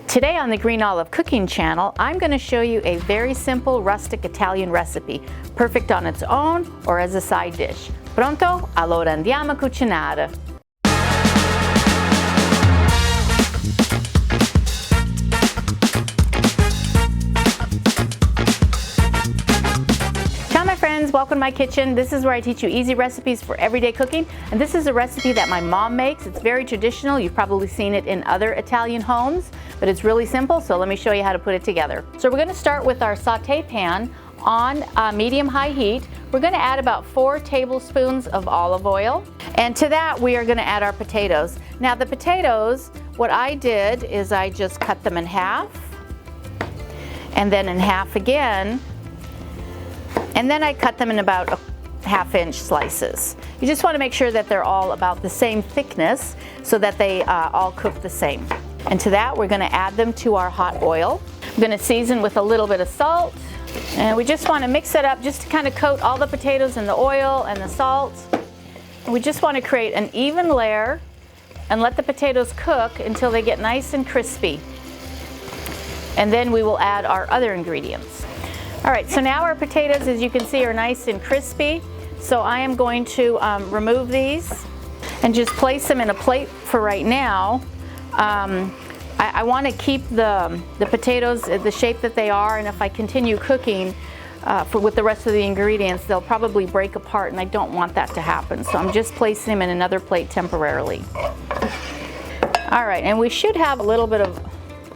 Today on the Green Olive Cooking channel, I'm going to show you a very simple rustic Italian recipe, perfect on its own or as a side dish. Pronto? Allora andiamo a cucinare. Ciao my friends, welcome to my kitchen. This is where I teach you easy recipes for everyday cooking, and this is a recipe that my mom makes. It's very traditional. You've probably seen it in other Italian homes, but it's really simple, so let me show you how to put it together. So we're going to start with our saute pan on medium-high heat. We're going to add about 4 tablespoons of olive oil, and to that we are going to add our potatoes. Now the potatoes, what I did is I just cut them in half, and then in half again, and then I cut them in about half-inch slices. You just want to make sure that they're all about the same thickness so that they all cook the same. And to that, we're going to add them to our hot oil. I'm going to season with a little bit of salt. And we just want to mix it up just to kind of coat all the potatoes in the oil and the salt. And we just want to create an even layer and let the potatoes cook until they get nice and crispy. And then we will add our other ingredients. All right, so now our potatoes, as you can see, are nice and crispy. So I am going to remove these and just place them in a plate for right now. I want to keep the potatoes the shape that they are, and if I continue cooking with the rest of the ingredients, they'll probably break apart, and I don't want that to happen. So I'm just placing them in another plate temporarily. All right, and we should have a little bit of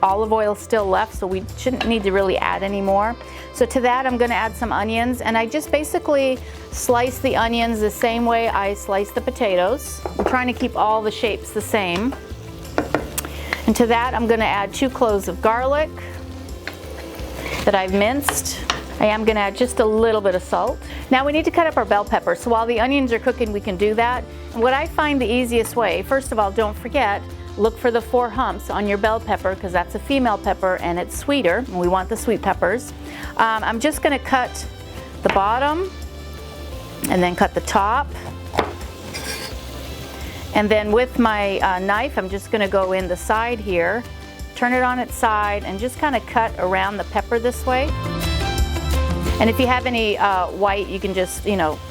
olive oil still left, so we shouldn't need to really add any more. So to that, I'm going to add some onions, and I just basically slice the onions the same way I slice the potatoes. I'm trying to keep all the shapes the same. And to that, I'm going to add 2 cloves of garlic that I've minced. I am going to add just a little bit of salt. Now we need to cut up our bell pepper, so while the onions are cooking, we can do that. And what I find the easiest way, first of all, don't forget, look for the 4 humps on your bell pepper, because that's a female pepper and it's sweeter, and we want the sweet peppers. I'm just going to cut the bottom and then cut the top. And then with my knife, I'm just going to go in the side here, turn it on its side, and just kind of cut around the pepper this way. And if you have any white, you can just,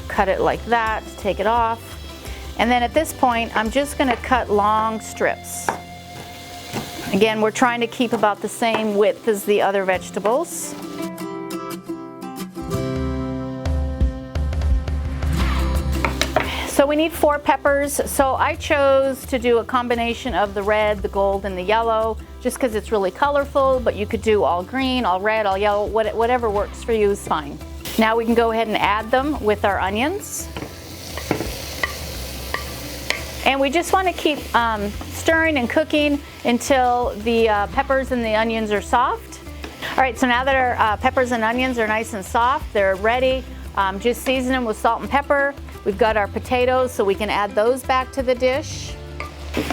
cut it like that, take it off. And then at this point, I'm just going to cut long strips. Again, we're trying to keep about the same width as the other vegetables. So we need 4 peppers. So I chose to do a combination of the red, the gold, and the yellow, just because it's really colorful, but you could do all green, all red, all yellow, whatever works for you is fine. Now we can go ahead and add them with our onions. And we just want to keep stirring and cooking until the peppers and the onions are soft. All right, so now that our peppers and onions are nice and soft, they're ready. Just season them with salt and pepper. We've got our potatoes, so we can add those back to the dish.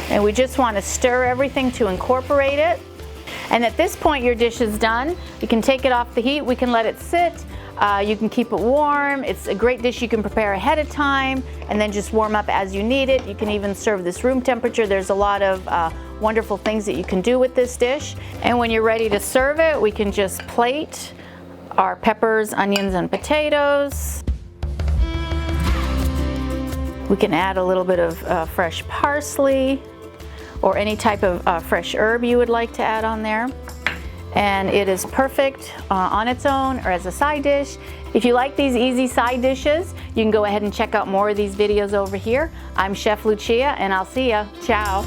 And we just want to stir everything to incorporate it. And at this point, your dish is done. You can take it off the heat. We can let it sit. You can keep it warm. It's a great dish you can prepare ahead of time and then just warm up as you need it. You can even serve this room temperature. There's a lot of wonderful things that you can do with this dish. And when you're ready to serve it, we can just plate our peppers, onions, and potatoes. We can add a little bit of fresh parsley or any type of fresh herb you would like to add on there. And it is perfect on its own or as a side dish. If you like these easy side dishes, you can go ahead and check out more of these videos over here. I'm Chef Lucia, and I'll see ya. Ciao.